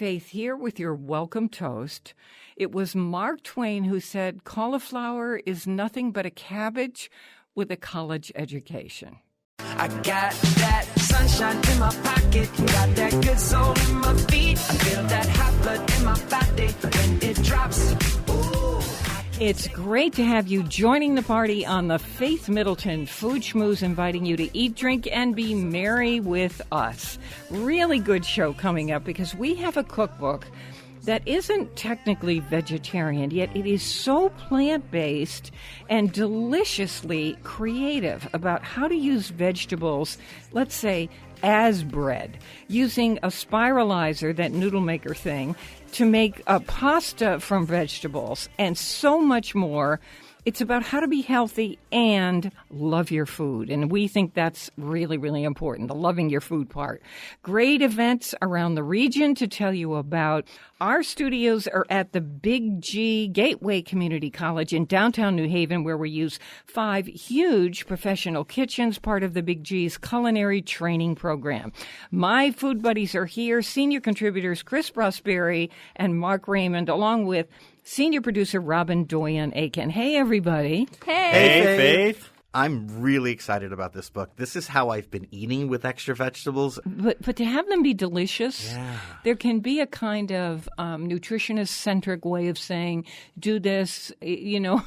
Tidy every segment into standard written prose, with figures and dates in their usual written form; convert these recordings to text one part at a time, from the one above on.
Faith here with your welcome toast. It was Mark Twain who said, cauliflower is nothing but a cabbage with a college education. I got that sunshine in my pocket, got that good soul in my feet. I feel that hot blood in my body when it drops. It's great to have you joining the party on the Faith Middleton Food Schmooze, inviting you to eat, drink, and be merry with us. Really good show coming up because we have a cookbook that isn't technically vegetarian, yet it is so plant-based and deliciously creative about how to use vegetables, let's say, as bread, using a spiralizer, that noodle maker thing, to make a pasta from vegetables, and so much more. It's about how to be healthy and love your food. And we think that's really, really important, the loving your food part. Great events around the region to tell you about. Our studios are at the Big G Gateway Community College in downtown New Haven, where we use 5 huge professional kitchens, part of the Big G's culinary training program. My food buddies are here, senior contributors Chris Prosperi and Mark Raymond, along with senior producer Robin Doyen-Aiken. Hey, everybody. Hey, Faith. I'm really excited about this book. This is how I've been eating with extra vegetables. But to have them be delicious, there can be a kind of nutritionist-centric way of saying, do this, no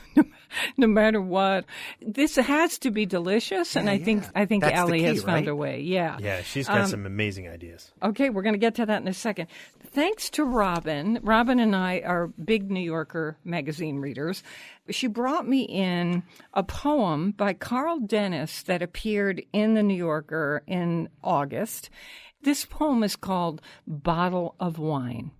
matter what. This has to be delicious, and I think That's Ali the key, has found right? a way. Yeah. Yeah, she's got some amazing ideas. Okay, we're going to get to that in a second. Thanks to Robin. Robin and I are big New Yorker magazine readers. She brought me in a poem by Carl Dennis that appeared in the New Yorker in August. This poem is called Bottle of Wine.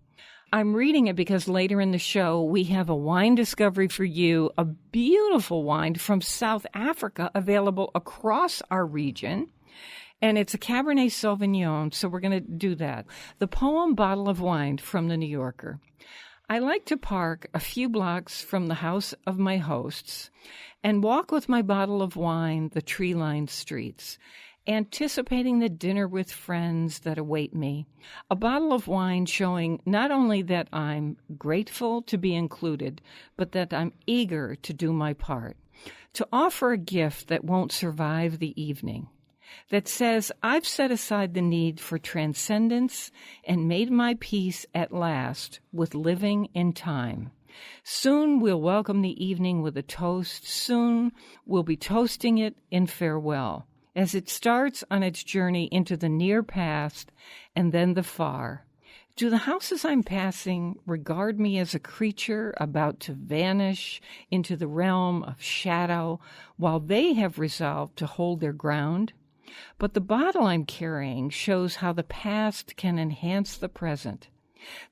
I'm reading it because later in the show, we have a wine discovery for you, a beautiful wine from South Africa available across our region. And it's a Cabernet Sauvignon, so we're going to do that. The poem Bottle of Wine from the New Yorker. I like to park a few blocks from the house of my hosts and walk with my bottle of wine the tree-lined streets, anticipating the dinner with friends that await me. A bottle of wine showing not only that I'm grateful to be included, but that I'm eager to do my part, to offer a gift that won't survive the evening, that says I've set aside the need for transcendence and made my peace at last with living in time. Soon we'll welcome the evening with a toast. Soon we'll be toasting it in farewell, as it starts on its journey into the near past and then the far. Do the houses I'm passing regard me as a creature about to vanish into the realm of shadow while they have resolved to hold their ground? But the bottle I'm carrying shows how the past can enhance the present.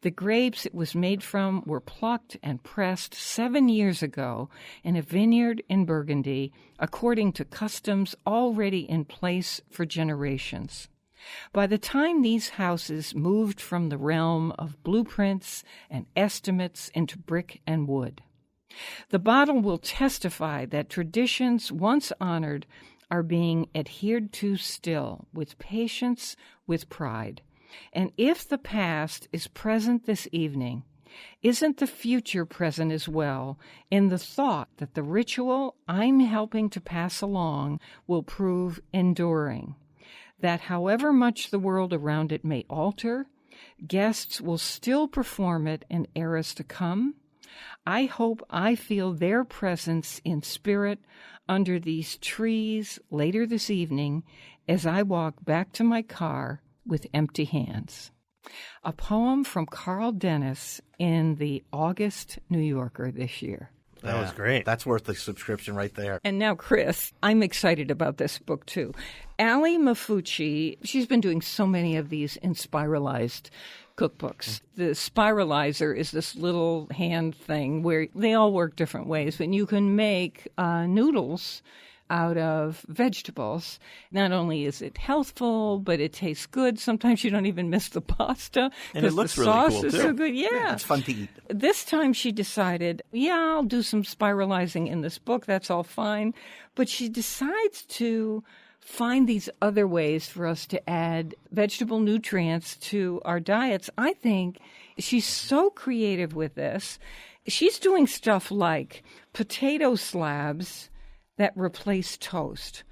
The grapes it was made from were plucked and pressed 7 years ago in a vineyard in Burgundy, according to customs already in place for generations. By the time these houses moved from the realm of blueprints and estimates into brick and wood, the bottle will testify that traditions once honored are being adhered to still, with patience, with pride. And if the past is present this evening, isn't the future present as well in the thought that the ritual I'm helping to pass along will prove enduring? That however much the world around it may alter, guests will still perform it in eras to come? I hope I feel their presence in spirit under these trees later this evening as I walk back to my car with empty hands. A poem from Carl Dennis in the August New Yorker this year. That was great. That's worth the subscription right there. And now, Chris, I'm excited about this book, too. Ali Maffucci, she's been doing so many of these in spiralized cookbooks. The spiralizer is this little hand thing where they all work different ways, but you can make noodles out of vegetables. Not only is it healthful, but it tastes good. Sometimes you don't even miss the pasta And it because looks the really sauce cool, is too. so good. Yeah. It's fun to eat. This time she decided, I'll do some spiralizing in this book. That's all fine. But she decides to find these other ways for us to add vegetable nutrients to our diets. I think she's so creative with this. She's doing stuff like potato slabs that replace toast,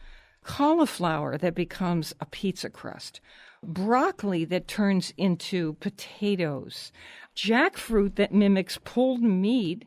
cauliflower that becomes a pizza crust, broccoli that turns into potatoes, jackfruit that mimics pulled meat.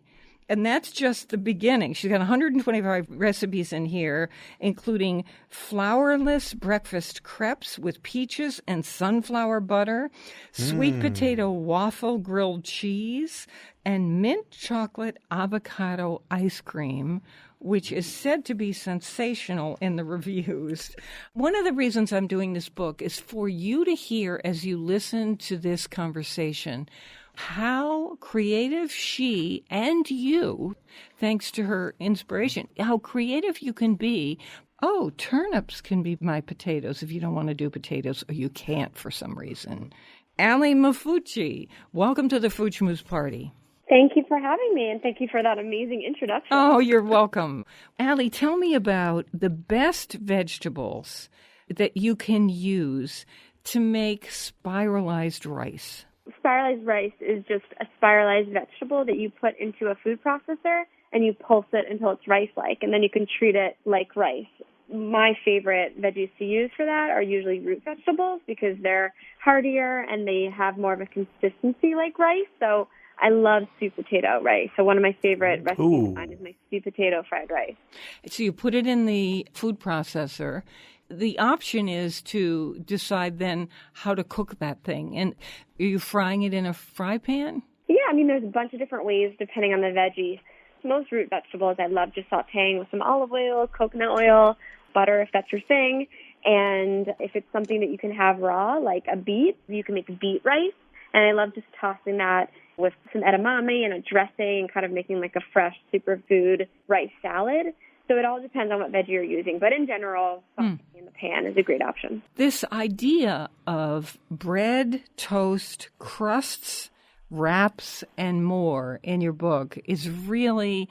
And that's just the beginning. She's got 125 recipes in here, including flourless breakfast crepes with peaches and sunflower butter, sweet potato waffle grilled cheese, and mint chocolate avocado ice cream, which is said to be sensational in the reviews. One of the reasons I'm doing this book is for you to hear as you listen to this conversation how creative she and you, thanks to her inspiration, how creative you can be. Oh, turnips can be my potatoes if you don't want to do potatoes or you can't for some reason. Ali Maffucci, welcome to the Food Schmooze Party. Thank you for having me, and thank you for that amazing introduction. Oh, you're welcome. Ali, tell me about the best vegetables that you can use to make spiralized rice. Spiralized rice is just a spiralized vegetable that you put into a food processor and you pulse it until it's rice-like, and then you can treat it like rice. My favorite veggies to use for that are usually root vegetables because they're heartier and they have more of a consistency like rice. So I love sweet potato rice. So one of my favorite recipes of mine is my sweet potato fried rice. So you put it in the food processor. The option is to decide then how to cook that thing. And are you frying it in a fry pan? Yeah, I mean, there's a bunch of different ways depending on the veggie. Most root vegetables I love just sauteing with some olive oil, coconut oil, butter if that's your thing. And if it's something that you can have raw, like a beet, you can make beet rice. And I love just tossing that with some edamame and a dressing and kind of making like a fresh superfood rice salad. So it all depends on what veggie you're using. But in general, sauteing in the pan is a great option. This idea of bread, toast, crusts, wraps, and more in your book is really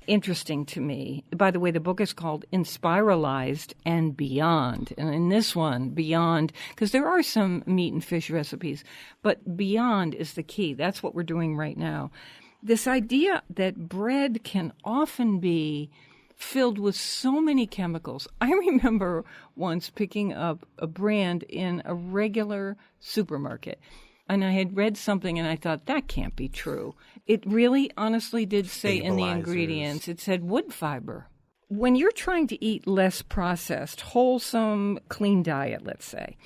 interesting to me. By the way, the book is called Inspiralized and Beyond. And in this one, Beyond, because there are some meat and fish recipes, but Beyond is the key. That's what we're doing right now. This idea that bread can often be filled with so many chemicals. I remember once picking up a brand in a regular supermarket, and I had read something and I thought, that can't be true. It really honestly did say in the ingredients, it said wood fiber. When you're trying to eat less processed, wholesome, clean diet, let's say,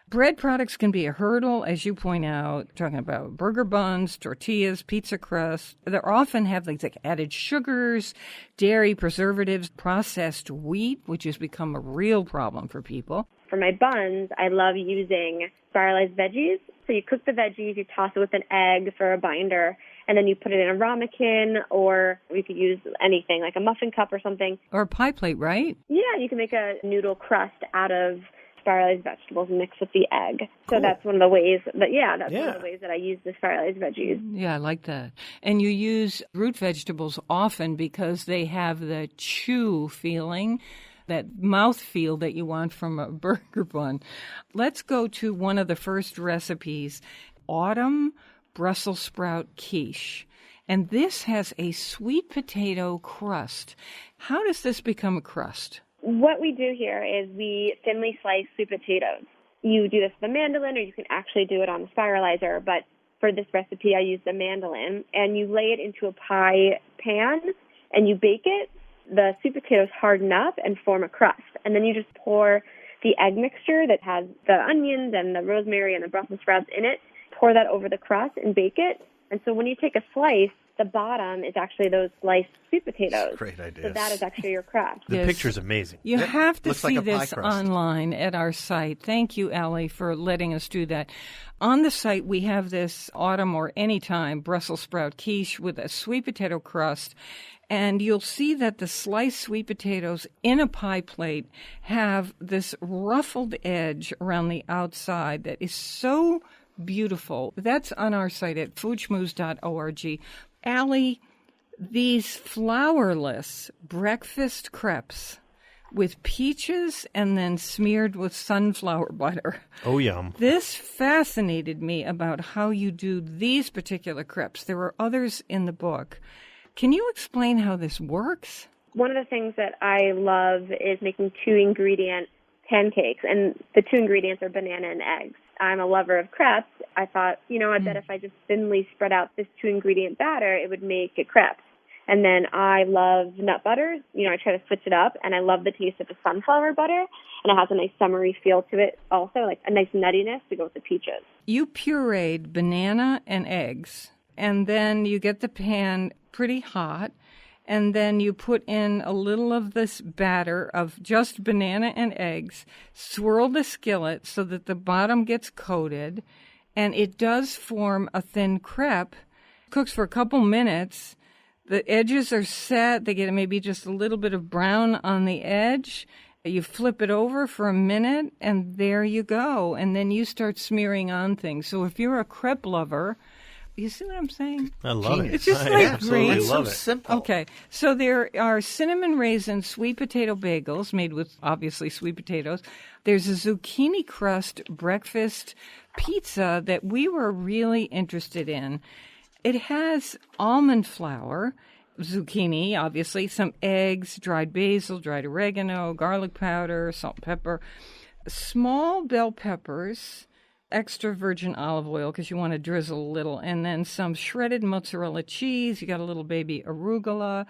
bread products can be a hurdle, as you point out, talking about burger buns, tortillas, pizza crust. They often have things like added sugars, dairy, preservatives, processed wheat, which has become a real problem for people. For my buns, I love using spiralized veggies. So you cook the veggies, you toss it with an egg for a binder, and then you put it in a ramekin, or you could use anything, like a muffin cup or something. Or a pie plate, right? Yeah, you can make a noodle crust out of spiralized vegetables mixed with the egg. Cool. So that's one of the ways that, one of the ways that I use the spiralized veggies. Yeah, I like that. And you use root vegetables often because they have the chew feeling, that mouth feel that you want from a burger bun. Let's go to one of the first recipes, autumn Brussels sprout quiche. And this has a sweet potato crust. How does this become a crust? What we do here is we thinly slice sweet potatoes. You do this with a mandolin, or you can actually do it on a spiralizer, but for this recipe I use the mandolin, and you lay it into a pie pan and you bake it. The sweet potatoes harden up and form a crust, and then you just pour the egg mixture that has the onions and the rosemary and the Brussels sprouts in it, pour that over the crust and bake it. And so when you take a slice, the bottom is actually those sliced sweet potatoes. Great idea. So that is actually your crust. The picture's amazing. You have to looks see like a pie this crust. online at our site. Thank you, Ali, for letting us do that. On the site, we have this autumn or anytime Brussels sprout quiche with a sweet potato crust. And you'll see that the sliced sweet potatoes in a pie plate have this ruffled edge around the outside that is so beautiful. That's on our site at foodschmooze.org. Ali, these flourless breakfast crepes with peaches and then smeared with sunflower butter. Oh, yum. This fascinated me about how you do these particular crepes. There are others in the book. Can you explain how this works? One of the things that I love is making 2-ingredient pancakes, and the 2 ingredients are banana and eggs. I'm a lover of crepes. I thought, I bet if I just thinly spread out this 2-ingredient batter, it would make it crepes. And then I love nut butters. I try to switch it up, and I love the taste of the sunflower butter, and it has a nice summery feel to it also, like a nice nuttiness to go with the peaches. You pureed banana and eggs, and then you get the pan pretty hot, and then you put in a little of this batter of just banana and eggs, swirl the skillet so that the bottom gets coated, and it does form a thin crepe. Cooks for a couple minutes. The edges are set. They get maybe just a little bit of brown on the edge. You flip it over for a minute, and there you go. And then you start smearing on things. So if you're a crepe lover, you see what I'm saying? I love it. It's just I like absolutely great. It's so love it. simple. Okay, so there are cinnamon raisin sweet potato bagels made with, obviously, sweet potatoes. There's a zucchini crust breakfast pizza that we were really interested in. It has almond flour, zucchini, obviously, some eggs, dried basil, dried oregano, garlic powder, salt and pepper, small bell peppers, extra virgin olive oil because you want to drizzle a little, and then some shredded mozzarella cheese. You got a little baby arugula.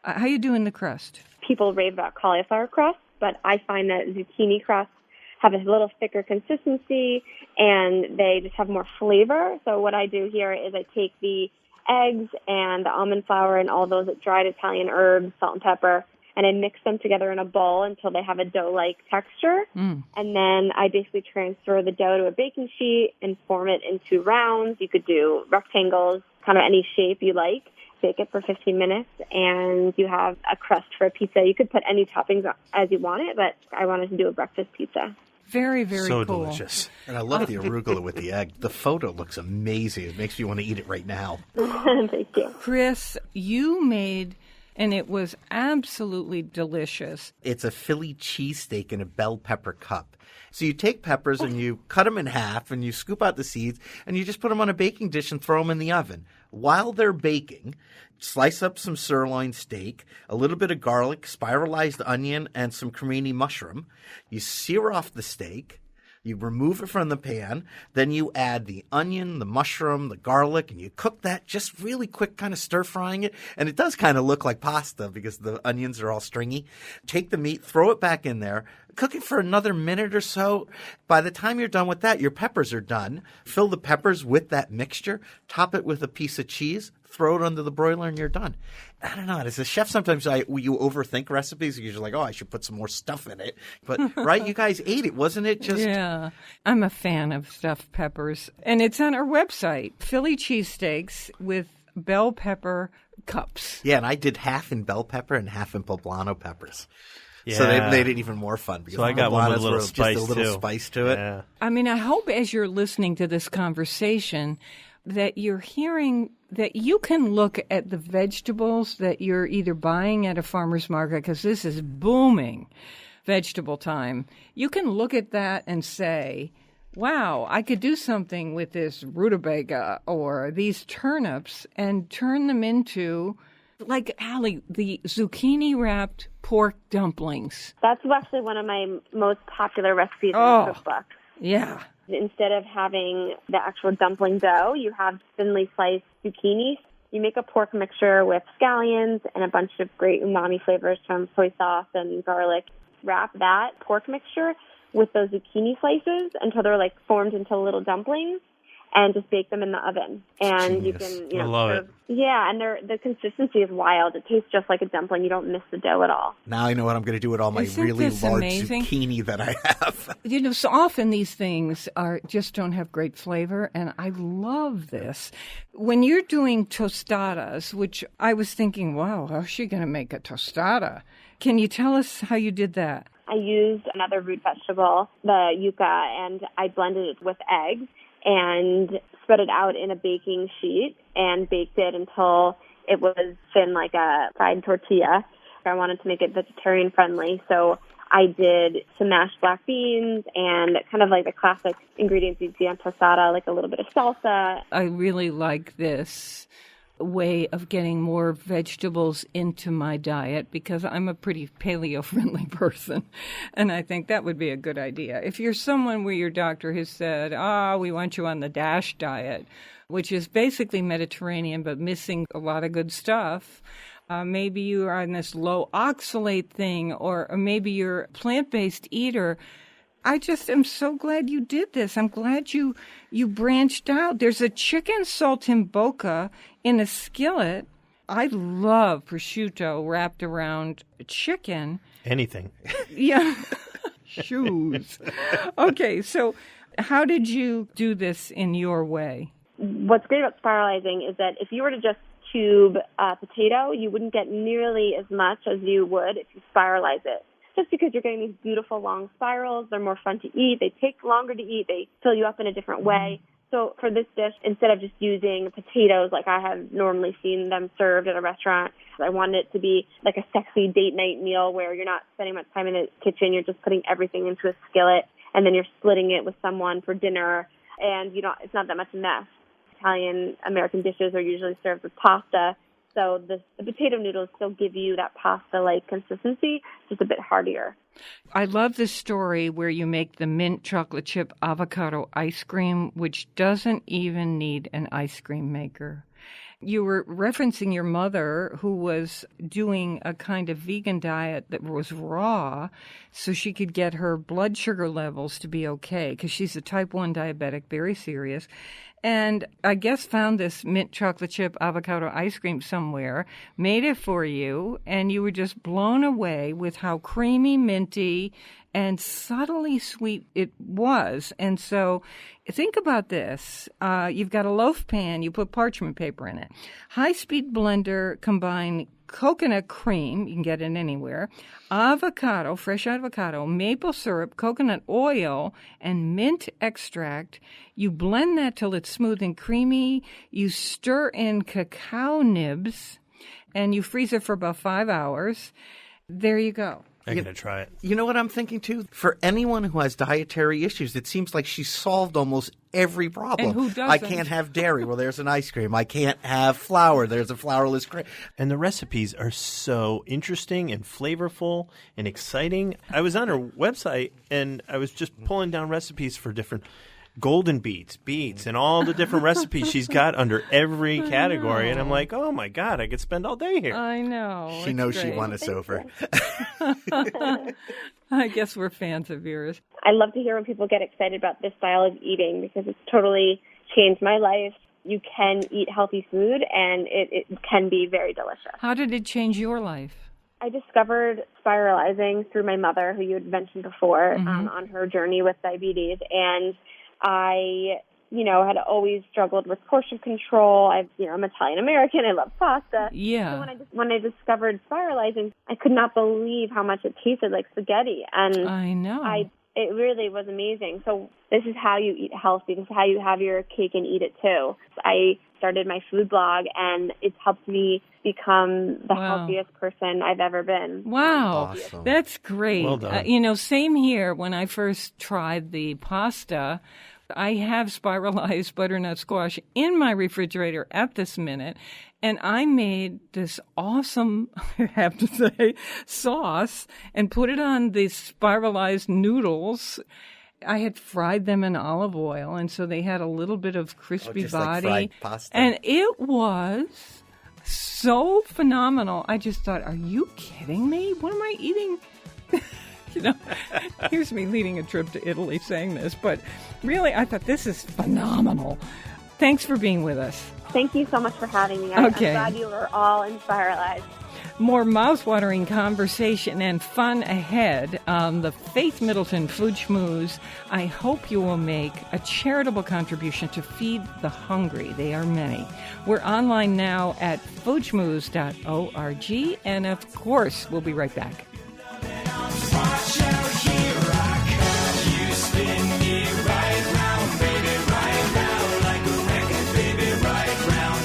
How you doing the crust? People rave about cauliflower crust, but I find that zucchini crusts have a little thicker consistency, and they just have more flavor. So what I do here is I take the eggs and the almond flour and all those dried Italian herbs, salt and pepper, and I mix them together in a bowl until they have a dough-like texture. And then I basically transfer the dough to a baking sheet and form it into rounds. You could do rectangles, kind of any shape you like. Bake it for 15 minutes, and you have a crust for a pizza. You could put any toppings as you want it, but I wanted to do a breakfast pizza. Very, very So cool. delicious. And I love the arugula with the egg. The photo looks amazing. It makes me want to eat it right now. Thank you. Chris, you made, and it was absolutely delicious. It's a Philly cheesesteak in a bell pepper cup. So you take peppers and you cut them in half and you scoop out the seeds and you just put them on a baking dish and throw them in the oven. While they're baking, slice up some sirloin steak, a little bit of garlic, spiralized onion, and some cremini mushroom. You sear off the steak. You remove it from the pan. Then you add the onion, the mushroom, the garlic, and you cook that just really quick, kind of stir-frying it. And it does kind of look like pasta because the onions are all stringy. Take the meat, throw it back in there. Cook it for another minute or so. By the time you're done with that, your peppers are done. Fill the peppers with that mixture. Top it with a piece of cheese. Throw it under the broiler, and you're done. I don't know. As a chef, sometimes you overthink recipes because you're like, oh, I should put some more stuff in it. But, right, you guys ate it. Wasn't it just... Yeah. I'm a fan of stuffed peppers. And it's on our website, Philly Cheesesteaks with bell pepper cups. Yeah, and I did half in bell pepper and half in poblano peppers. Yeah. So they made it even more fun. Because So I got one with a poblanos little were spice, just a little too. spice to it. Yeah. I mean, I hope as you're listening to this conversation that you're hearing that you can look at the vegetables that you're either buying at a farmer's market, because this is booming vegetable time. You can look at that and say, wow, I could do something with this rutabaga or these turnips and turn them into, like, Ali, the zucchini-wrapped pork dumplings. That's actually one of my most popular recipes in Oh. the cookbook. Yeah. Instead of having the actual dumpling dough, you have thinly sliced zucchini. You make a pork mixture with scallions and a bunch of great umami flavors from soy sauce and garlic. Wrap that pork mixture with those zucchini slices until they're like formed into little dumplings, and just bake them in the oven. And you can, I love serve. Yeah, and the consistency is wild. It tastes just like a dumpling. You don't miss the dough at all. Now I know what I'm going to do with all my Isn't really this large amazing? zucchini that I have. You know, so often these things just don't have great flavor, and I love this. When you're doing tostadas, which I was thinking, wow, how's she going to make a tostada? Can you tell us how you did that? I used another root vegetable, the yucca, and I blended it with eggs and spread it out in a baking sheet and baked it until it was thin like a fried tortilla. I wanted to make it vegetarian friendly, so I did some mashed black beans and kind of like the classic ingredients you'd see on tostada, like a little bit of salsa. I really like this way of getting more vegetables into my diet because I'm a pretty paleo-friendly person, and I think that would be a good idea. If you're someone where your doctor has said, we want you on the DASH diet, which is basically Mediterranean but missing a lot of good stuff, maybe you are on this low oxalate thing, or maybe you're a plant-based eater. I just am so glad you did this. I'm glad you branched out. There's a chicken saltimbocca in a skillet. I love prosciutto wrapped around chicken. Anything. Yeah. Shoes. Okay, so how did you do this in your way? What's great about spiralizing is that if you were to just tube a potato, you wouldn't get nearly as much as you would if you spiralize it. Just because you're getting these beautiful long spirals, they're more fun to eat, they take longer to eat, they fill you up in a different way. So for this dish, instead of just using potatoes like I have normally seen them served at a restaurant, I wanted it to be like a sexy date night meal where you're not spending much time in the kitchen, you're just putting everything into a skillet, and then you're splitting it with someone for dinner, and it's not that much mess. Italian American dishes are usually served with pasta, so the potato noodles still give you that pasta-like consistency, just a bit heartier. I love this story where you make the mint chocolate chip avocado ice cream, which doesn't even need an ice cream maker. You were referencing your mother, who was doing a kind of vegan diet that was raw so she could get her blood sugar levels to be okay, because she's a type 1 diabetic, very serious. And I guess found this mint chocolate chip avocado ice cream somewhere, made it for you, and you were just blown away with how creamy, minty, and subtly sweet it was. And so think about this. You've got a loaf pan. You put parchment paper in it. High-speed blender, combine coconut cream, you can get it anywhere, avocado, fresh avocado, maple syrup, coconut oil, and mint extract. You blend that till it's smooth and creamy. You stir in cacao nibs, and you freeze it for about 5 hours. There you go. I'm going to try it. You know what I'm thinking, too? For anyone who has dietary issues, it seems like she solved almost every problem. And who doesn't? I can't have dairy. Well, there's an ice cream. I can't have flour. There's a flourless cream. And the recipes are so interesting and flavorful and exciting. I was on her website, and I was just pulling down recipes for different golden beets, and all the different recipes she's got under every category. And I'm like, oh, my God, I could spend all day here. I know. She knows she won us over. I guess we're fans of yours. I love to hear when people get excited about this style of eating because it's totally changed my life. You can eat healthy food, and it can be very delicious. How did it change your life? I discovered spiralizing through my mother, who you had mentioned before, on her journey with diabetes. And I, had always struggled with portion control. I'm Italian American. I love pasta. Yeah. So when I discovered spiralizing, I could not believe how much it tasted like spaghetti. And I know. It really was amazing. So this is how you eat healthy. This is how you have your cake and eat it too. I started my food blog, and it's helped me become the healthiest person I've ever been. Wow. Awesome. That's great. Well done. Same here. When I first tried the pasta, I have spiralized butternut squash in my refrigerator at this minute, and I made this awesome, I have to say, sauce and put it on the spiralized noodles. I had fried them in olive oil, and so they had a little bit of crispy just body. like fried pasta. And it was so phenomenal. I just thought, are you kidding me? What am I eating? Here's me leading a trip to Italy saying this, but really, I thought this is phenomenal. Thanks for being with us. Thank you so much for having me. I'm glad you were all inspired. More mouth-watering conversation and fun ahead on the Faith Middleton Food Schmooze. I hope you will make a charitable contribution to feed the hungry. They are many. We're online now at foodschmooze.org, and of course, we'll be right back. Right round,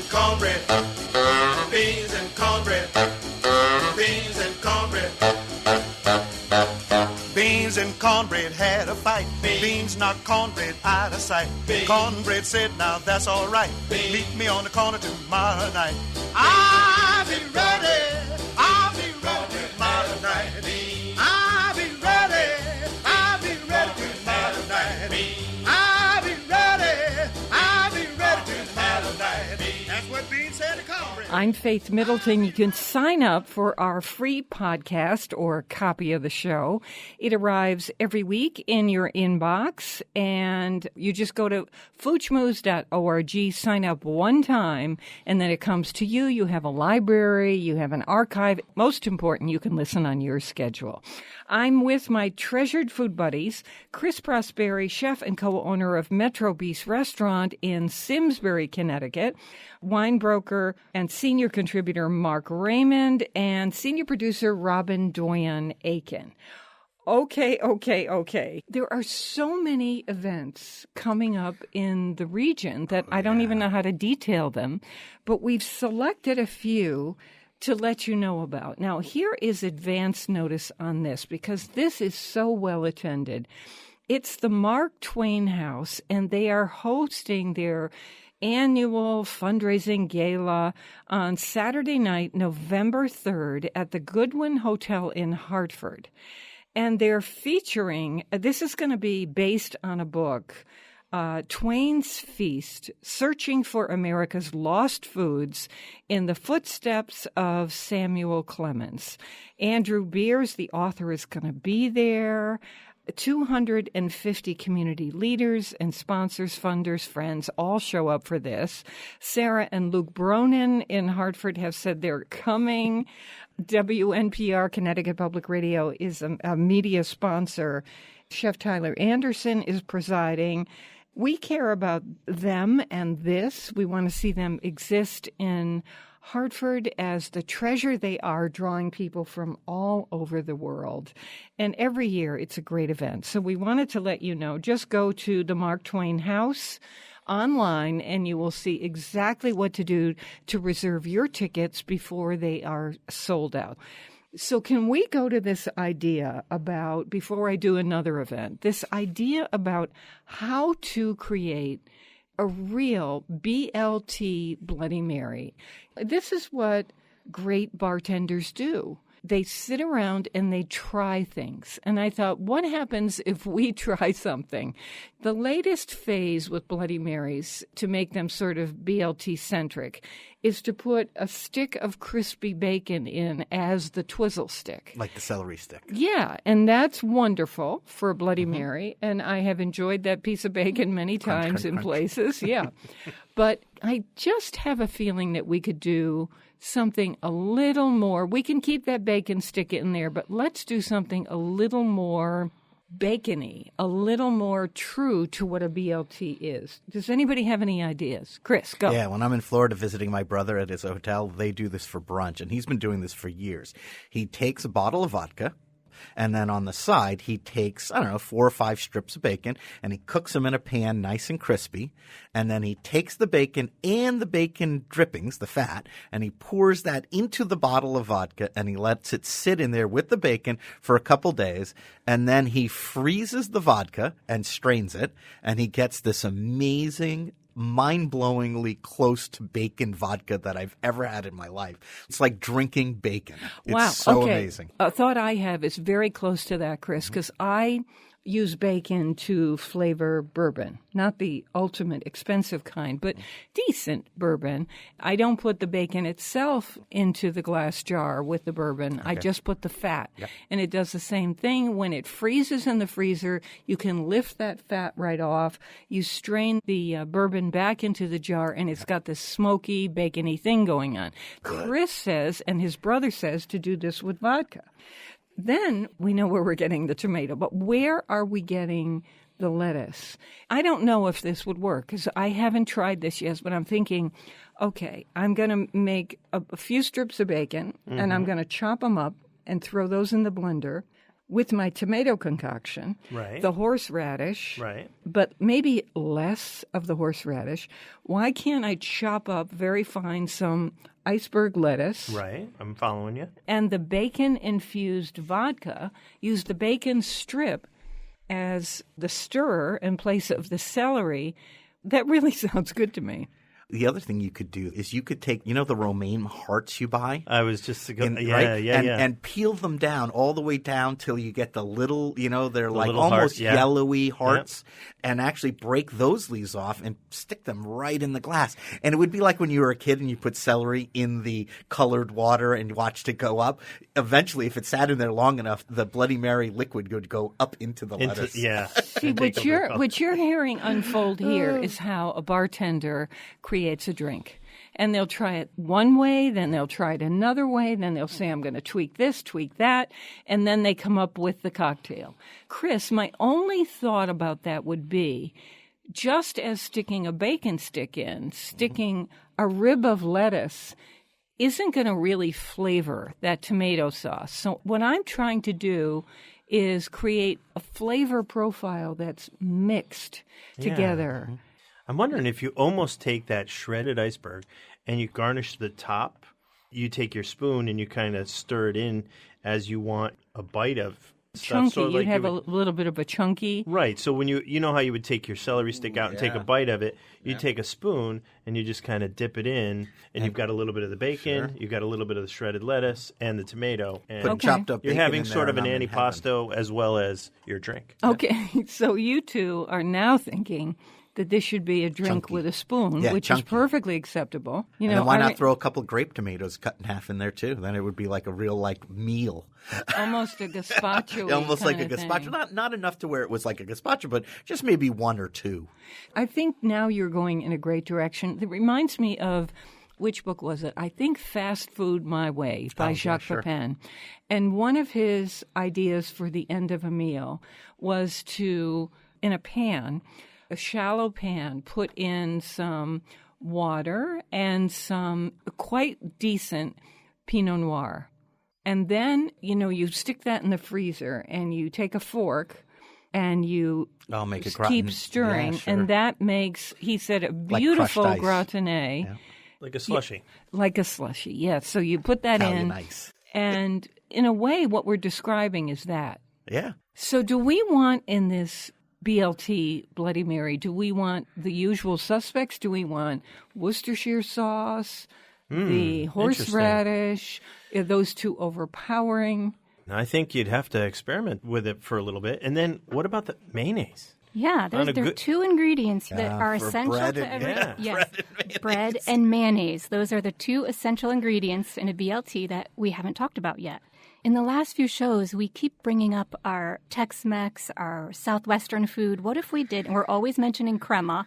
cornbread. Beans and cornbread. Beans and cornbread. Beans and cornbread had a fight. Beans knocked cornbread out of sight. Cornbread said, now that's all right. Meet me on the corner tomorrow night. I'll be ready. I'll be ready tomorrow night. I'll be ready. I'll be ready tomorrow night. I'll be ready. I'll be ready tomorrow night. That's what Beans said to cornbread. I'm Faith Middleton. You can sign up for our free podcast or copy of the show. It arrives every week in your inbox, and you just go to foodschmooze.org, sign up one time, and then it comes to you. You have a library, you have an archive. Most important, you can listen on your schedule. I'm with my treasured food buddies, Chris Prosperi, chef and co-owner of Metro Beast Restaurant in Simsbury, Connecticut, wine broker and senior contributor Mark Raymond, and senior producer Robin Doyen-Aiken. Okay. There are so many events coming up in the region that I don't even know how to detail them, but we've selected a few to let you know about. Now, here is advance notice on this because this is so well attended. It's the Mark Twain House, and they are hosting their annual fundraising gala on Saturday night, November 3rd at the Goodwin Hotel in Hartford. And they're featuring, this is going to be based on a book, Twain's Feast, Searching for America's Lost Foods in the Footsteps of Samuel Clemens. Andrew Beers, the author, is going to be there. 250 community leaders and sponsors, funders, friends all show up for this. Sarah and Luke Bronin in Hartford have said they're coming. WNPR, Connecticut Public Radio, is a media sponsor. Chef Tyler Anderson is presiding. We care about them and this. We want to see them exist in Hartford as the treasure they are, drawing people from all over the world. And every year it's a great event. So we wanted to let you know, just go to the Mark Twain House online and you will see exactly what to do to reserve your tickets before they are sold out. So can we go to this idea about, before I do another event, this idea about how to create a real BLT Bloody Mary? This is what great bartenders do. They sit around and they try things. And I thought, what happens if we try something? The latest phase with Bloody Marys, to make them sort of BLT-centric, is to put a stick of crispy bacon in as the twizzle stick. Like the celery stick. Yeah, and that's wonderful for a Bloody Mary. And I have enjoyed that piece of bacon many times in places. Yeah. But I just have a feeling that we could do something a little more. We can keep that bacon stick in there, but let's do something a little more bacony, a little more true to what a BLT is. Does anybody have any ideas? Chris, go. Yeah, when I'm in Florida visiting my brother at his hotel, they do this for brunch, and he's been doing this for years. He takes a bottle of vodka, and then on the side, he takes, 4 or 5 strips of bacon, and he cooks them in a pan nice and crispy. And then he takes the bacon and the bacon drippings, the fat, and he pours that into the bottle of vodka, and he lets it sit in there with the bacon for a couple days. And then he freezes the vodka and strains it, and he gets this amazing, mind-blowingly close to bacon vodka that I've ever had in my life. It's like drinking bacon. Wow. It's so okay. amazing. A thought I have is very close to that, Chris, because I use bacon to flavor bourbon, not the ultimate expensive kind, but decent bourbon. I don't put the bacon itself into the glass jar with the bourbon. I just put the fat. Yep. And it does the same thing. When it freezes in the freezer, you can lift that fat right off. You strain the bourbon back into the jar, and it's got this smoky, bacony thing going on. Good. Chris says, and his brother says, to do this with vodka. Then we know where we're getting the tomato, but where are we getting the lettuce? I don't know if this would work because I haven't tried this yet, but I'm thinking, okay, I'm going to make a few strips of bacon and I'm going to chop them up and throw those in the blender. with my tomato concoction, Right. the horseradish, Right. but maybe less of the horseradish, why can't I chop up very fine some iceberg lettuce? Right. I'm following you. And the bacon-infused vodka, use the bacon strip as the stirrer in place of the celery. That really sounds good to me. The other thing you could do is you could take, the romaine hearts you buy? I was just going And, yeah, right? yeah, yeah. And peel them down all the way down till you get the little, they're like little almost heart, yeah. yellowy hearts, and actually break those leaves off and stick them right in the glass. And it would be like when you were a kid and you put celery in the colored water and watched it go up. Eventually, if it sat in there long enough, the Bloody Mary liquid would go up into the lettuce. Yeah. See, what you're hearing unfold here is how a bartender creates a drink. And they'll try it one way, then they'll try it another way, then they'll say, I'm going to tweak this, tweak that, and then they come up with the cocktail. Chris, my only thought about that would be, just as sticking a bacon stick in, sticking a rib of lettuce isn't going to really flavor that tomato sauce. So what I'm trying to do is create a flavor profile that's mixed together. I'm wondering if you almost take that shredded iceberg and you garnish the top. You take your spoon and you kind of stir it in as you want a bite of stuff. Chunky. So You'd have a little bit of a chunky. Right. So when you know how you would take your celery stick out and take a bite of it, you take a spoon and you just kind of dip it in, and you've got a little bit of the bacon, you've got a little bit of the shredded lettuce and the tomato, and Put chopped up you're bacon having in there sort of and an I'm in antipasto as well as your drink. Okay, so you two are now thinking that this should be a drink Chunky. with a spoon, Yeah, which chunky. is perfectly acceptable. And then why not throw a couple grape tomatoes cut in half in there too? Then it would be like a real meal. Almost a gazpacho. Almost like a gazpacho. Not enough to where it was like a gazpacho, but just maybe one or two. I think now you're going in a great direction. It reminds me of, which book was it? I think Fast Food My Way by Jacques Pepin. And one of his ideas for the end of a meal was to, in a pan, a shallow pan, put in some water and some quite decent Pinot Noir. And then, you stick that in the freezer and you take a fork and you make it keep stirring. Yeah, sure. And that makes, he said, a beautiful crushed ice. gratinée. Yeah. Like a slushy. Like a slushy, yes. So you put that Italian in. ice. And in a way, what we're describing is that. Yeah. So do we want in this BLT Bloody Mary, do we want the usual suspects? Do we want Worcestershire sauce, the horseradish? Are those too overpowering? I think you'd have to experiment with it for a little bit. And then what about the mayonnaise? Yeah, there are two ingredients that are for essential bread to and- every yeah, yes, bread and mayonnaise. Those are the two essential ingredients in a BLT that we haven't talked about yet. In the last few shows, we keep bringing up our Tex-Mex, our Southwestern food. What if we did, and we're always mentioning crema.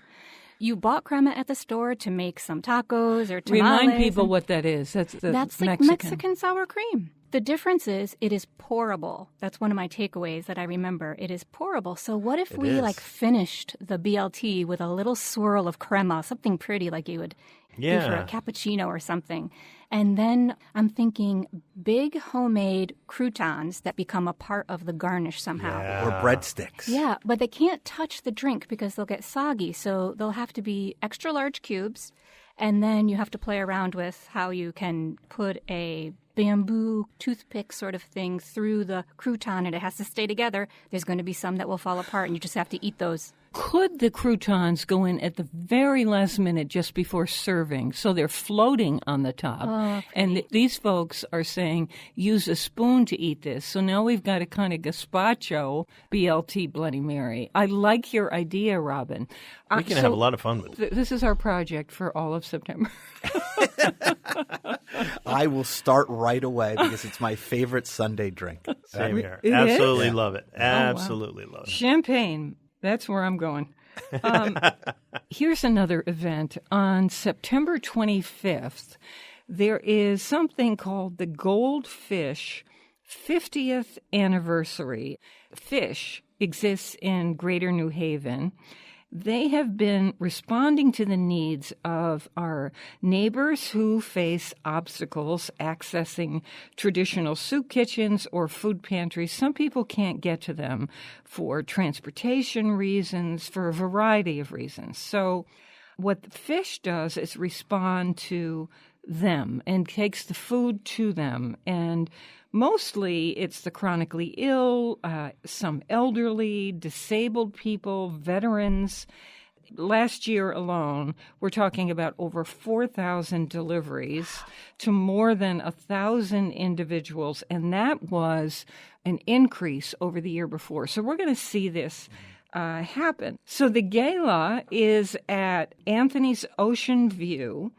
You bought crema at the store to make some tacos or tamales. Remind people what that is. That's like Mexican sour cream. The difference is it is pourable. That's one of my takeaways that I remember. It is pourable. So what if we finished the BLT with a little swirl of crema, something pretty like you would do for a cappuccino or something. And then I'm thinking big homemade croutons that become a part of the garnish somehow. Yeah. Or breadsticks. Yeah, but they can't touch the drink because they'll get soggy. So they'll have to be extra large cubes. And then you have to play around with how you can put a bamboo toothpick sort of thing through the crouton, and it has to stay together. There's going to be some that will fall apart, and you just have to eat those. Could the croutons go in at the very last minute just before serving so they're floating on the top? Oh, and these folks are saying use a spoon to eat this. So now we've got a kind of gazpacho BLT Bloody Mary. I like your idea, Robin. We can have a lot of fun with it. This is our project for all of September. I will start right away because it's my favorite Sunday drink. Same here. It Absolutely is? love it. Absolutely love it. Champagne. That's where I'm going. Here's another event. On September 25th, there is something called the Goldfish 50th Anniversary. Fish exists in Greater New Haven, They have been responding to the needs of our neighbors who face obstacles accessing traditional soup kitchens or food pantries. Some people can't get to them for transportation reasons, for a variety of reasons. So what the fish does is respond to them and takes the food to them. And mostly it's the chronically ill, some elderly, disabled people, veterans. Last year alone, we're talking about over 4,000 deliveries to more than 1,000 individuals, and that was an increase over the year before. So we're going to see this happen. So the gala is at Anthony's Ocean View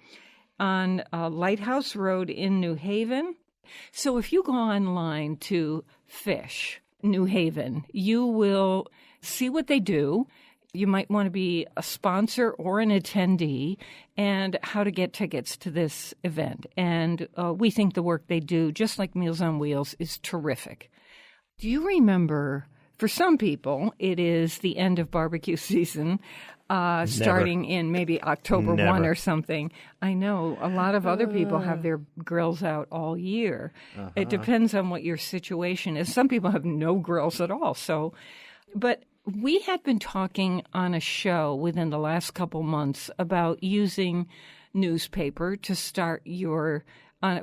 on Lighthouse Road in New Haven. So if you go online to Fish New Haven, you will see what they do. You might want to be a sponsor or an attendee, and how to get tickets to this event. And we think the work they do, just like Meals on Wheels, is terrific. Do you remember, for some people, it is the end of barbecue season, starting in maybe October 1 or something. I know a lot of other people have their grills out all year. It depends on what your situation is. Some people have no grills at all. So, but we had been talking on a show within the last couple months about using newspaper to start your,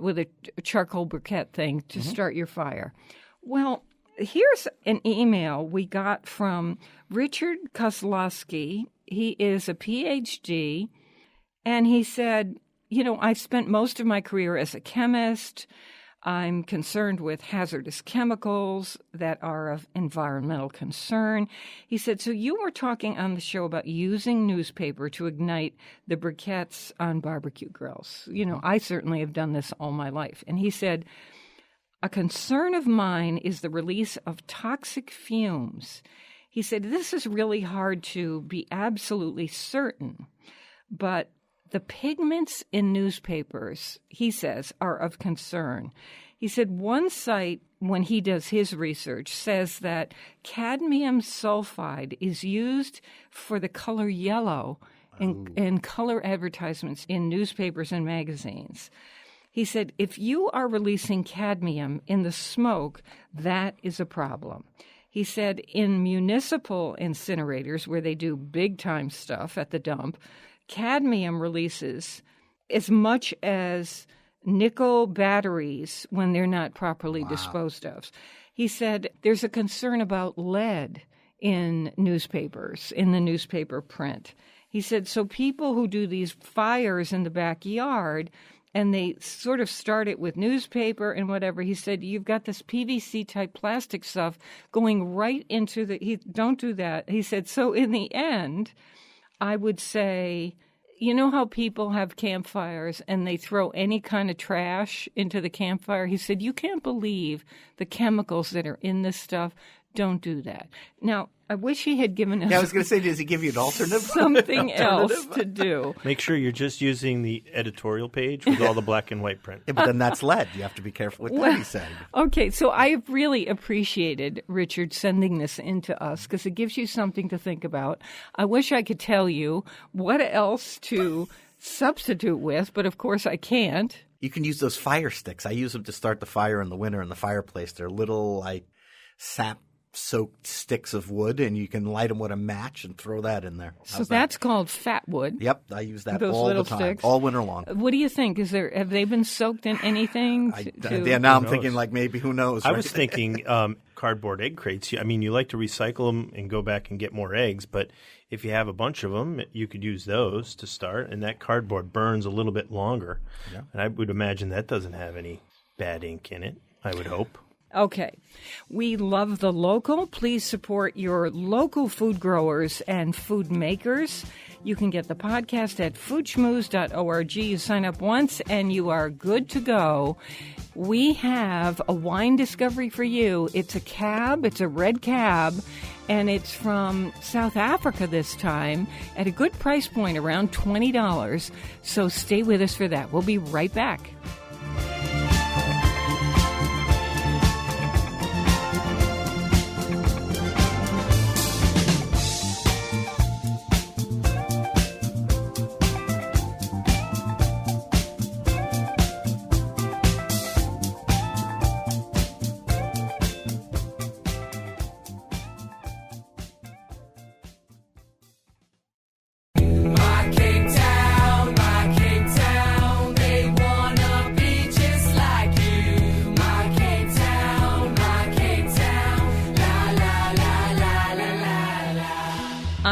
with a charcoal briquette thing to start your fire. Well, here's an email we got from Richard Kozlowski. He is a PhD, and he said, you know, I spent most of my career as a chemist. I'm concerned with hazardous chemicals that are of environmental concern. He said, so you were talking on the show about using newspaper to ignite the briquettes on barbecue grills. You know, I certainly have done this all my life. And he said, a concern of mine is the release of toxic fumes. He said, this is really hard to be absolutely certain, but the pigments in newspapers, he says, are of concern. He said one site, when he does his research, says that cadmium sulfide is used for the color yellow in color advertisements in newspapers and magazines. He said, if you are releasing cadmium in the smoke, that is a problem. He said in municipal incinerators, where they do big-time stuff at the dump, cadmium releases as much as nickel batteries when they're not properly disposed of. He said there's a concern about lead in newspapers, in the newspaper print. He said, so people who do these fires in the backyard, and they sort of start it with newspaper and whatever. He said, you've got this PVC-type plastic stuff going right into the... don't do that. He said, so in the end, I would say, you know how people have campfires and they throw any kind of trash into the campfire? He said, you can't believe the chemicals that are in this stuff. Don't do that. Now, I wish he had given us... Yeah, I was going to say, does he give you an alternative? Something else to do. Make sure you're just using the editorial page with all the black and white print. Yeah, but then that's lead. You have to be careful with that, he said. Okay, so I really appreciated Richard sending this in to us because it gives you something to think about. I wish I could tell you what else to substitute with, but of course I can't. You can use those fire sticks. I use them to start the fire in the winter in the fireplace. They're little, like, sap-soaked sticks of wood, and you can light them with a match and throw that in there. So that's called fat wood. Yep, I use that those all little the time, sticks. all winter long. What do you think? Have they been soaked in anything? Now I'm thinking, like, maybe, who knows? I right? was thinking cardboard egg crates. I mean, you like to recycle them and go back and get more eggs, but if you have a bunch of them, you could use those to start, and that cardboard burns a little bit longer. Yeah. And I would imagine that doesn't have any bad ink in it, I would hope. Okay. We love the local. Please support your local food growers and food makers. You can get the podcast at foodschmooze.org. You sign up once and you are good to go. We have a wine discovery for you. It's a cab. It's a red cab. And it's from South Africa this time at a good price point, around $20. So stay with us for that. We'll be right back.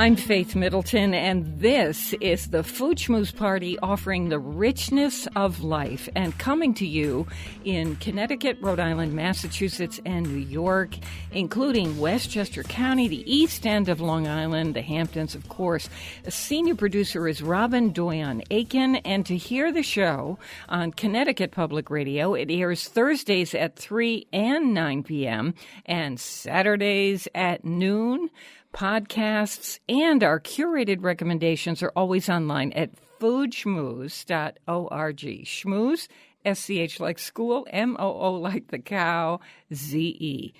I'm Faith Middleton, and this is the Food Schmooze Party, offering the richness of life and coming to you in Connecticut, Rhode Island, Massachusetts, and New York, including Westchester County, the East End of Long Island, the Hamptons, of course. A senior producer is Robin Doyon-Aiken, and to hear the show on Connecticut Public Radio, it airs Thursdays at 3 and 9 p.m. and Saturdays at noon. Podcasts and our curated recommendations are always online at foodschmooze.org. Schmooze, S-C-H like school, M-O-O like the cow, Z-E.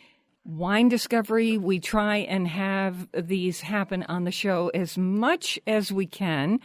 Wine discovery, we try and have these happen on the show as much as we can.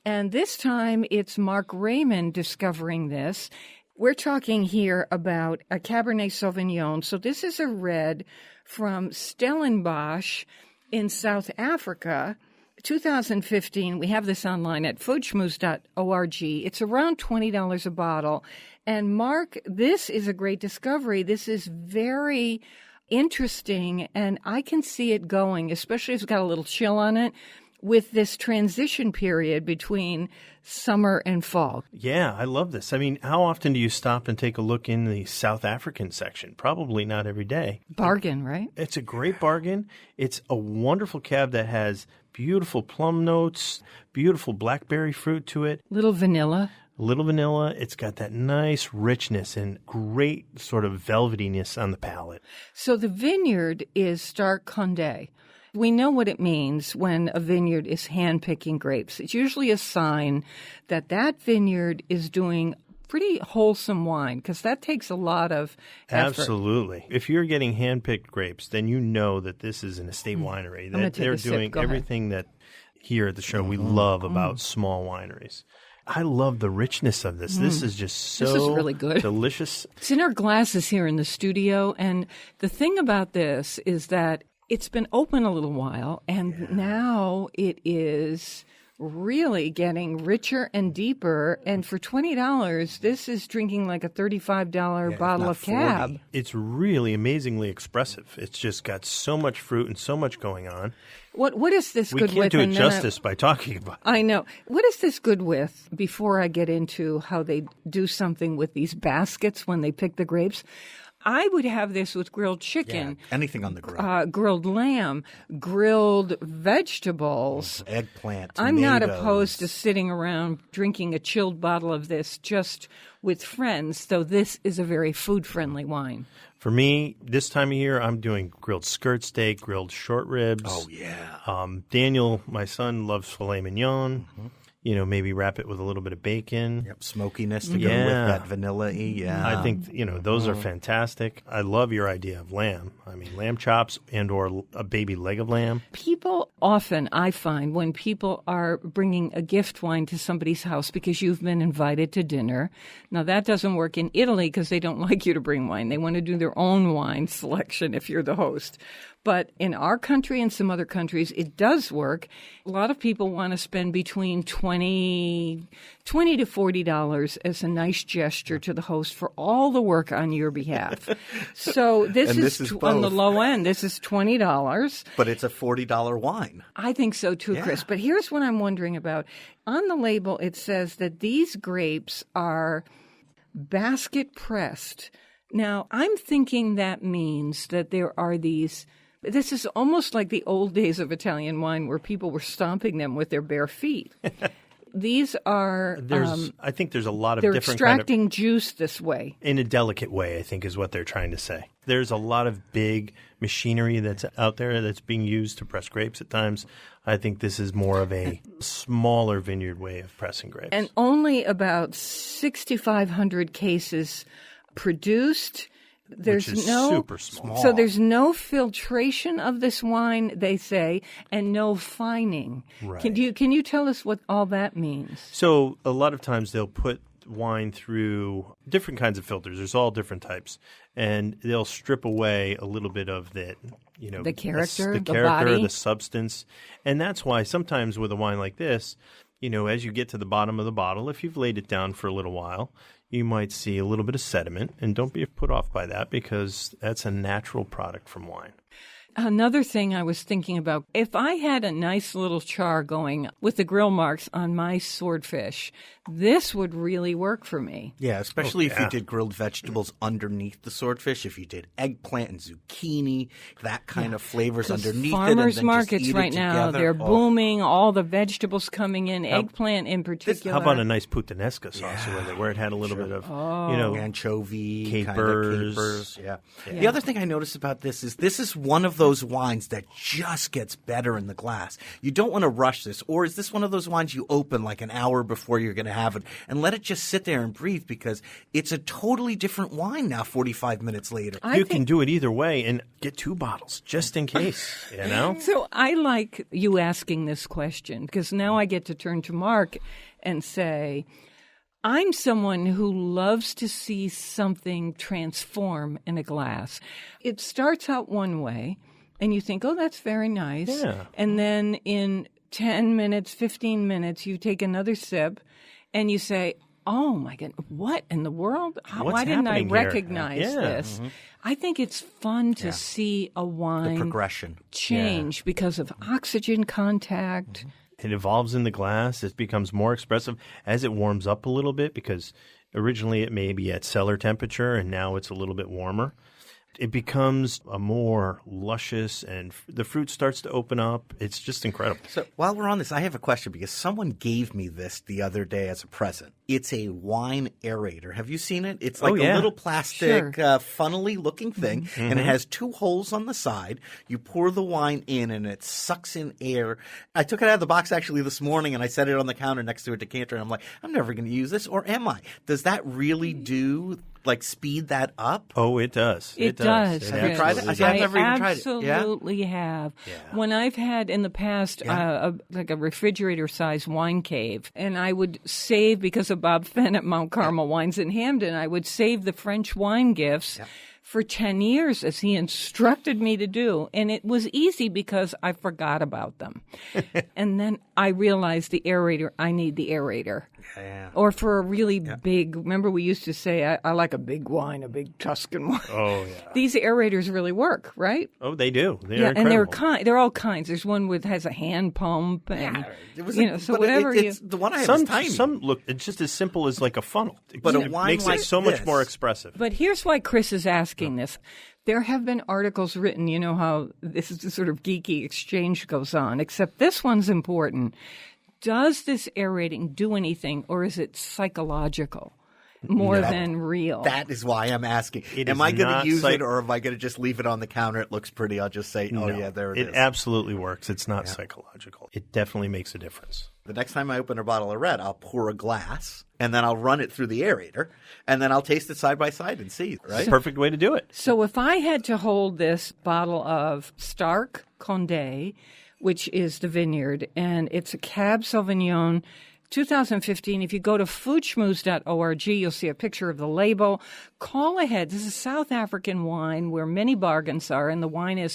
And this time it's Mark Raymond discovering this. We're talking here about a Cabernet Sauvignon. So this is a red from Stellenbosch in South Africa, 2015. We have this online at foodschmooze.org. It's around $20 a bottle. And Mark, this is a great discovery. This is very interesting, and I can see it going, especially if it's got a little chill on it, with this transition period between summer and fall. Yeah, I love this. I mean, how often do you stop and take a look in the South African section? Probably not every day. Bargain, right? It's a great bargain. It's a wonderful cab that has beautiful plum notes, beautiful blackberry fruit to it. Little vanilla. It's got that nice richness and great sort of velvetiness on the palate. So the vineyard is Stark-Conde. We know what it means when a vineyard is hand-picking grapes. It's usually a sign that that vineyard is doing pretty wholesome wine, because that takes a lot of effort. Absolutely. If you're getting hand-picked grapes, then you know that this is an estate winery. That they're doing everything that here at the show we love about small wineries. I love the richness of this. This is just so this is really good. Delicious. It's in our glasses here in the studio, and the thing about this is that it's been open a little while, and now it is really getting richer and deeper. And for $20, this is drinking like a $35 bottle of Cab. It's really amazingly expressive. It's just got so much fruit and so much going on. What is this good with? We can't do it justice by talking about it. I know. What is this good with, before I get into how they do something with these baskets when they pick the grapes? I would have this with grilled chicken. Yeah, anything on the grill. Grilled lamb, grilled vegetables. Eggplant, I'm tomatoes. not opposed to sitting around drinking a chilled bottle of this just with friends, though this is a very food-friendly wine. For me, this time of year, I'm doing grilled skirt steak, grilled short ribs. Oh, yeah. Daniel, my son, loves filet mignon. Mm-hmm. You know, maybe wrap it with a little bit of bacon. Yep, smokiness to go with that vanilla-y. Yeah. I think, those are fantastic. I love your idea of lamb. I mean, lamb chops and or a baby leg of lamb. People often, I find, when people are bringing a gift wine to somebody's house because you've been invited to dinner. Now, that doesn't work in Italy because they don't like you to bring wine. They want to do their own wine selection if you're the host. But in our country and some other countries, it does work. A lot of people want to spend between $20 to $40 as a nice gesture to the host for all the work on your behalf. So this is on the low end. This is $20. But it's a $40 wine. I think so too, Chris. But here's what I'm wondering about. On the label, it says that these grapes are basket pressed. Now, I'm thinking that means that there are these... This is almost like the old days of Italian wine where people were stomping them with their bare feet. These are... I think there's a lot of they're different extracting juice this way. In a delicate way, I think is what they're trying to say. There's a lot of big machinery that's out there that's being used to press grapes at times. I think this is more of a smaller vineyard way of pressing grapes. And only about 6,500 cases produced... Which is super small. So there's no filtration of this wine, they say, and no fining. Right. Can you tell us what all that means? So a lot of times they'll put wine through different kinds of filters. There's all different types, and they'll strip away a little bit of that, the character, the body, the substance, and that's why sometimes with a wine like this, as you get to the bottom of the bottle, if you've laid it down for a little while, you might see a little bit of sediment, and don't be put off by that because that's a natural product from wine. Another thing I was thinking about, if I had a nice little char going with the grill marks on my swordfish, this would really work for me. Yeah, especially if you did grilled vegetables underneath the swordfish, if you did eggplant and zucchini, that kind of flavors underneath farmers it. markets right now, they're booming, all the vegetables coming in, eggplant in particular. How about a nice puttanesca sauce where it had a little bit of, anchovy, capers. Yeah. The other thing I noticed about this is one of those wines that just gets better in the glass. You don't want to rush this. Or is this one of those wines you open like an hour before you're going to have it and let it just sit there and breathe, because it's a totally different wine now 45 minutes later. You can do it either way and get 2 bottles just in case, you know? So I like you asking this question, because now I get to turn to Mark and say, I'm someone who loves to see something transform in a glass. It starts out one way, and you think, oh, that's very nice. Yeah. And then in 10 minutes, 15 minutes, you take another sip, and you say, oh, my God, what in the world? Why didn't I recognize this? Mm-hmm. I think it's fun to see a wine the progression change because of oxygen contact. Mm-hmm. It evolves in the glass. It becomes more expressive as it warms up a little bit, because originally it may be at cellar temperature and now it's a little bit warmer. It becomes a more luscious, and the fruit starts to open up. It's just incredible. So while we're on this, I have a question, because someone gave me this the other day as a present. It's a wine aerator. Have you seen it? It's like a little plastic, funnily looking thing, and it has 2 holes on the side. You pour the wine in, and it sucks in air. I took it out of the box actually this morning, and I set it on the counter next to a decanter, and I'm like, I'm never going to use this, or am I? Does that really speed that up? Oh, it does. It does. Have you tried it? I've never even tried it. Absolutely have. Yeah. When I've had in the past a refrigerator-sized wine cave, and I would save, because of Bob Fenn at Mount Carmel Wines in Hamden, I would save the French wine gifts for 10 years, as he instructed me to do. And it was easy because I forgot about them. And then I realized I need the aerator. Yeah. Or for a really big, remember we used to say, I like a big wine, a big Tuscan wine. Oh, yeah. These aerators really work, right? Oh, they do. They're incredible. And they're all kinds. There's one has a hand pump. And, so whatever the one I have is tiny. Some look, it's just as simple as like a funnel. But it makes it so much more expressive. But here's why Chris is asking this. There have been articles written, you know how this is the sort of geeky exchange goes on, except this one's important. Does this aerating do anything, or is it psychological more than real? That is why I'm asking. Am I going to use it, or am I going to just leave it on the counter? It looks pretty. I'll just say, there it is. It absolutely works. It's not psychological. It definitely makes a difference. The next time I open a bottle of red, I'll pour a glass, and then I'll run it through the aerator, and then I'll taste it side by side and see, right? Perfect way to do it. So if I had to hold this bottle of Stark-Conde, which is the vineyard, and it's a Cab Sauvignon 2015. If you go to foodschmooze.org, you'll see a picture of the label. Call ahead. This is South African wine where many bargains are, and the wine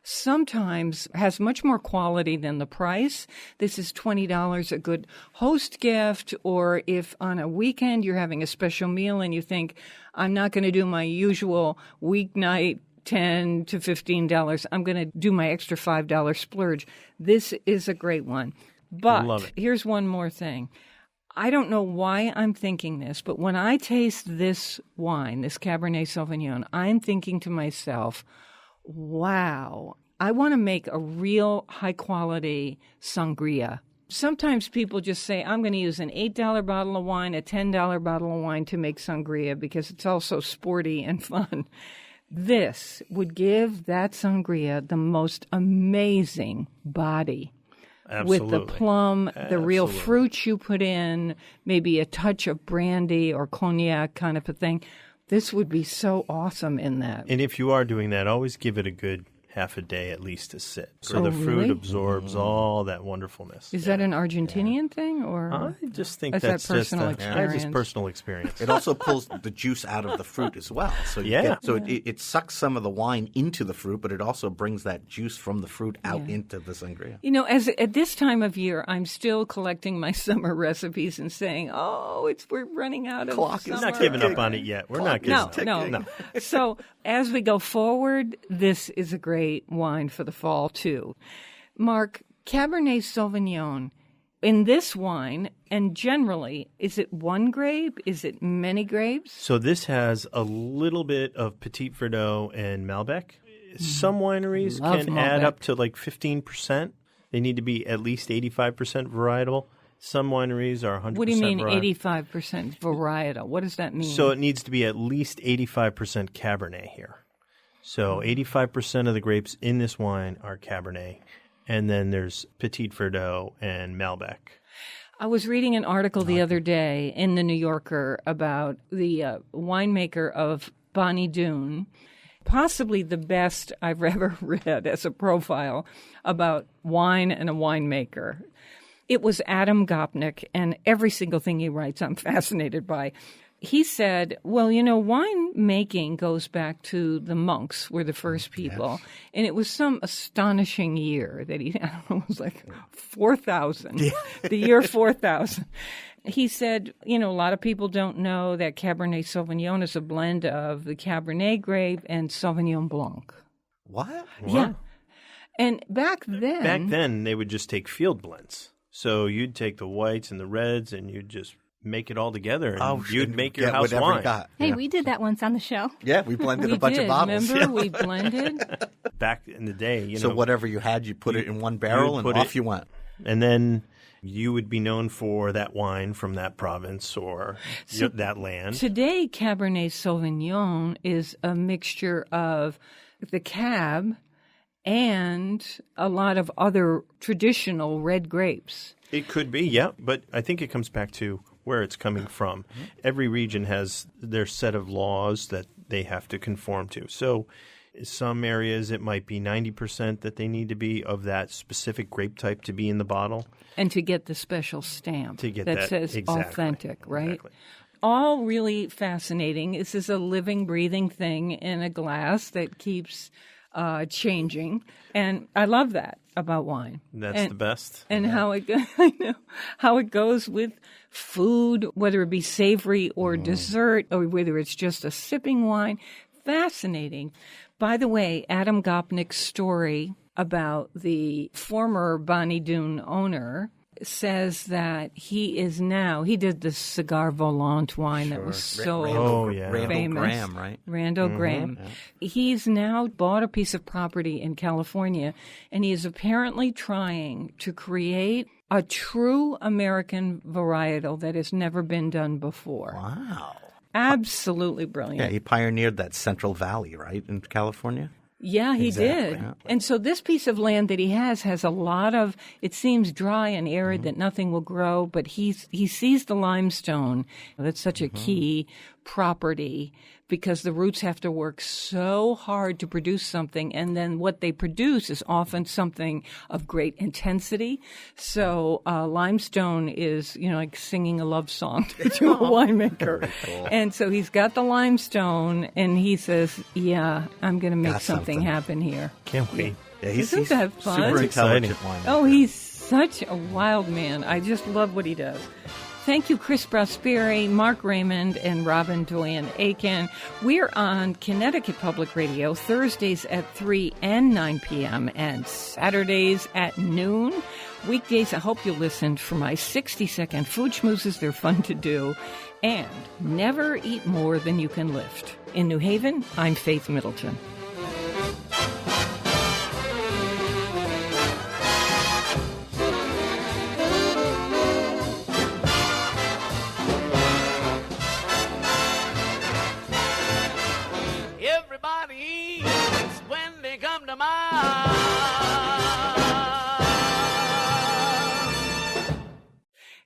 sometimes has much more quality than the price. This is $20, a good host gift, or if on a weekend you're having a special meal and you think, I'm not going to do my usual weeknight $10 to $15. I'm going to do my extra $5 splurge. This is a great one. But here's one more thing. I don't know why I'm thinking this, but when I taste this wine, this Cabernet Sauvignon, I'm thinking to myself, wow, I want to make a real high-quality sangria. Sometimes people just say, I'm going to use an $8 bottle of wine, a $10 bottle of wine to make sangria because it's also sporty and fun. This would give that sangria the most amazing body. Absolutely. With the plum, the real fruits you put in, maybe a touch of brandy or cognac kind of a thing. This would be so awesome in that. And if you are doing that, always give it a good half a day at least to sit. So the fruit absorbs all that wonderfulness. Is that an Argentinian thing? Or I just think that's personal experience? Just personal experience. It also pulls the juice out of the fruit as well. So it sucks some of the wine into the fruit, but it also brings that juice from the fruit out into the sangria. You know, at this time of year, I'm still collecting my summer recipes and saying, we're running out of clock summer. We're not giving up on it yet. We're not giving up. No. So as we go forward, this is a great great wine for the fall, too. Mark, Cabernet Sauvignon, in this wine, and generally, is it one grape? Is it many grapes? So this has a little bit of Petit Verdot and Malbec. Some wineries Love can Malbec. add up to like 15%. They need to be at least 85% varietal. Some wineries are 100% What do you mean varietal. 85% varietal? What does that mean? So it needs to be at least 85% Cabernet here. So 85% of the grapes in this wine are Cabernet. And then there's Petit Verdot and Malbec. I was reading an article the other day in the New Yorker about the winemaker of Bonnie Doon, possibly the best I've ever read as a profile about wine and a winemaker. It was Adam Gopnik, and every single thing he writes I'm fascinated by. He said, well, wine making goes back to the monks were the first people. Yes. And it was some astonishing year that it was like 4,000, the year 4,000. He said, a lot of people don't know that Cabernet Sauvignon is a blend of the Cabernet grape and Sauvignon Blanc. What? Yeah. And back then, they would just take field blends. So you'd take the whites and the reds and you'd just make it all together, and you'd make your house wine. Hey, we did that once on the show. Yeah, we blended a bunch of bottles. Remember, we blended? Back in the day, So whatever you had, you put it in one barrel, and off you went. And then you would be known for that wine from that province or that land. Today, Cabernet Sauvignon is a mixture of the Cab and a lot of other traditional red grapes. It could be, yeah, but I think it comes back to where it's coming from. Every region has their set of laws that they have to conform to. So some areas it might be 90% that they need to be of that specific grape type to be in the bottle. And to get the special stamp to get that says exactly, authentic, right? Exactly. All really fascinating. This is a living, breathing thing in a glass that keeps changing. And I love that about wine. That's the best. And how it goes with food, whether it be savory or dessert, or whether it's just a sipping wine. Fascinating. By the way, Adam Gopnik's story about the former Bonnie Doon owner says that he did the Cigar Volant wine that was so Randall famous. Graham, right? Randall Graham. Yeah. He's now bought a piece of property in California, and he is apparently trying to create a true American varietal that has never been done before. Wow. Absolutely brilliant. Yeah, he pioneered that Central Valley, right, in California? Yeah, he did. Yeah. And so this piece of land that he has a lot of, it seems dry and arid that nothing will grow, but he sees the limestone. That's such a key property because the roots have to work so hard to produce something, and then what they produce is often something of great intensity. So limestone is, like singing a love song to a winemaker. Cool. And so he's got the limestone, and he says, yeah, I'm going to make something happen here. Can't wait. Yeah, he's that fun? Super intelligent winemaker. Oh, he's such a wild man. I just love what he does. Thank you, Chris Prosperi, Mark Raymond, and Robin Doyen Aiken. We're on Connecticut Public Radio Thursdays at 3 and 9 p.m. and Saturdays at noon. Weekdays, I hope you'll listen for my 60-second food schmoozes. They're fun to do. And never eat more than you can lift. In New Haven, I'm Faith Middleton.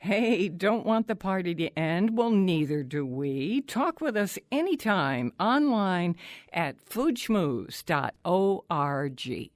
Hey, don't want the party to end? Well, neither do we. Talk with us anytime online at foodschmooze.org.